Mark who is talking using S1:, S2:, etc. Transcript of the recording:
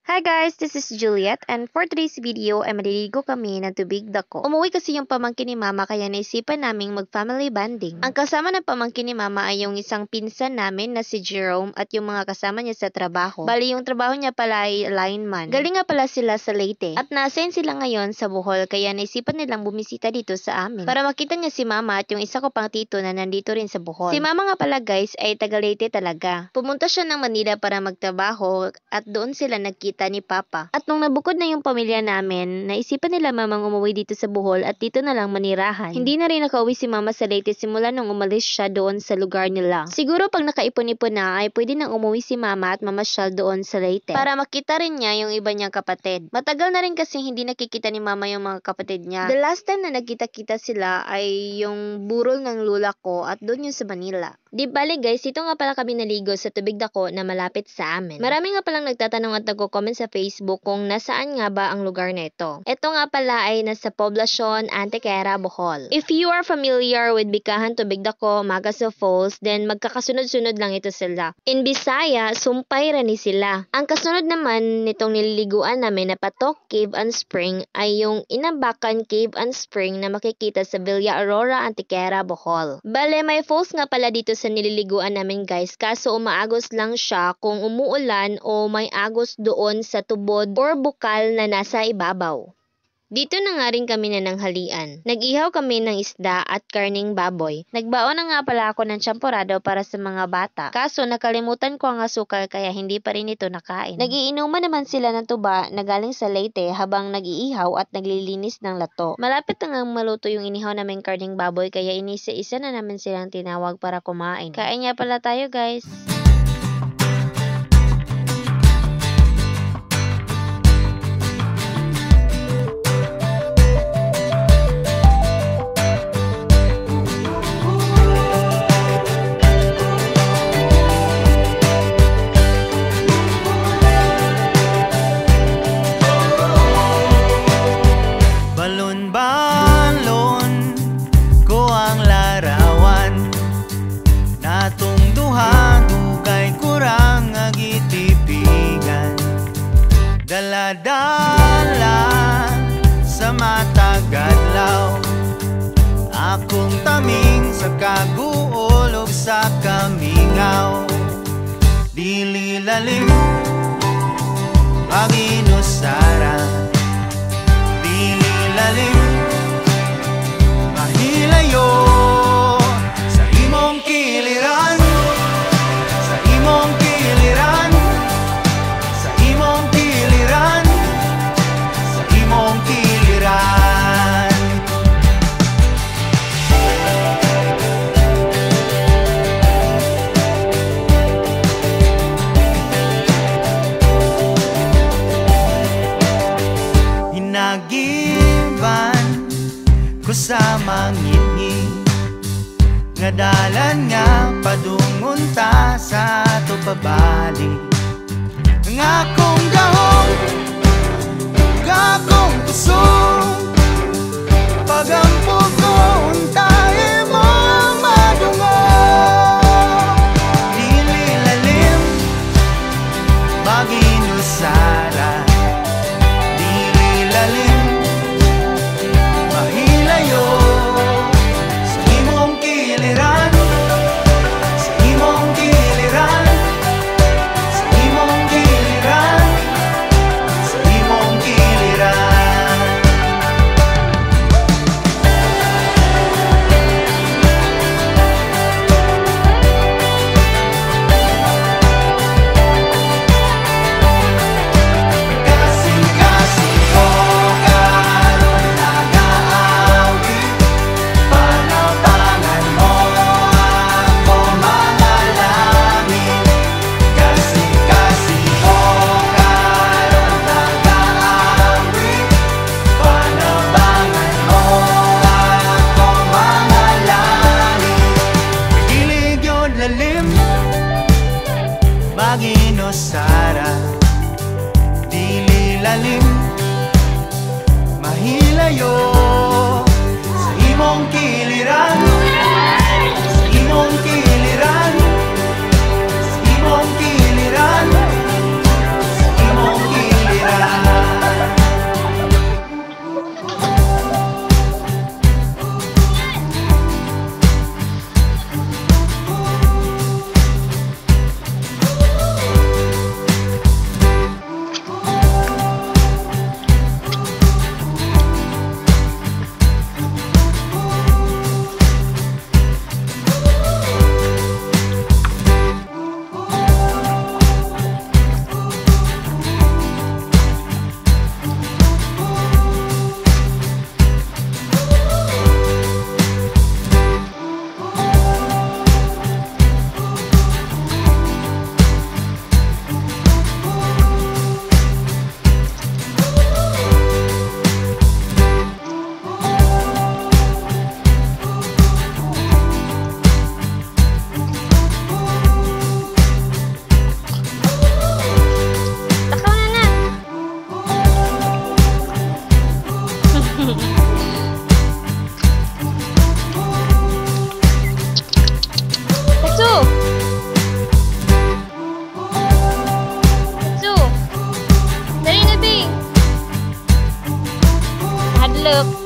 S1: Hi guys, this is Juliet and for today's video ay maliligo kami ng tubig dako. Umuwi kasi yung pamangkin ni Mama kaya naisipan naming mag-family bonding. Ang kasama ng pamangkin ni Mama ay yung isang pinsan namin na si Jerome at yung mga kasama niya sa trabaho. Bali yung trabaho niya pala ay lineman. Galing nga pala sila sa Leyte at na-assign sila ngayon sa Bohol kaya naisipan nilang bumisita dito sa amin. Para makita niya si Mama at yung isa ko pang tito na nandito rin sa Bohol. Si Mama nga pala guys ay taga Leyte talaga. Pumunta siya ng Manila para magtrabaho at doon sila nagkita ni Papa. At nung nabukod na yung pamilya namin, naisipan nila mamang umuwi dito sa Bohol at dito na lang manirahan. Hindi na rin nakauwi si Mama sa Leyte simula nung umalis siya doon sa lugar nila. Siguro pag nakaipon-ipon na ay pwede nang umuwi si Mama at mamasyal doon sa Leyte para makita rin niya yung iba niyang kapatid. Matagal na rin kasi hindi nakikita ni Mama yung mga kapatid niya. The last time na nagkita-kita sila ay yung burol ng lula ko at doon yung sa Manila. Di bali guys, ito nga pala kami naligo sa tubig dako na malapit sa amin. Marami nga palang nagtatanong at nagko-comment sa Facebook kung nasaan nga ba ang lugar na ito. Ito nga pala ay nasa Poblacion, Antequera, Bohol. If you are familiar with Bikahan, Tubig Dako, Magaso Falls, then magkakasunod-sunod lang ito sila. In Bisaya, Sumpay Rani sila. Ang kasunod naman nitong nililiguan namin na Patok Cave and Spring ay yung Inambakan Cave and Spring na makikita sa Villa Aurora, Antequera, Bohol. Bale, may falls nga pala dito sa nililiguan namin guys, kaso umaagos lang siya kung umuulan o may agos doon sa tubod or bukal na nasa ibabaw. Dito na nga rin kami na nanghalian. Nag-ihaw kami ng isda at karning baboy. Nagbaon na nga pala ako ng champorado para sa mga bata. Kaso nakalimutan ko ang asukal kaya hindi pa rin ito nakain. Nagiinuman naman sila ng tuba na galing sa Leyte habang nag-iihaw at naglilinis ng lato. Malapit na nga maluto yung inihaw naming karning baboy kaya inisa-isa na naman silang tinawag para kumain. Kain nga pala tayo guys.
S2: Balon-balon ko ang larawan natong duhang hugay kurang agitipigan dala-dala sa matagadlaw akong taming sa kaguolog sa kamingaw dili lalim paginusara lalim mahilayo sa imong kiliran sa imong kiliran sa imong kiliran sa imong kiliran ko sa mangitngi nga dalan nga padungon ta sa ato pabalik nga akong gahong gakong puso pagampog ko untae mo madungo dili lalim baginusara dili lalim sa imong kiliran sa imong kiliran sa imong kiliran sa imong kiliran
S1: look.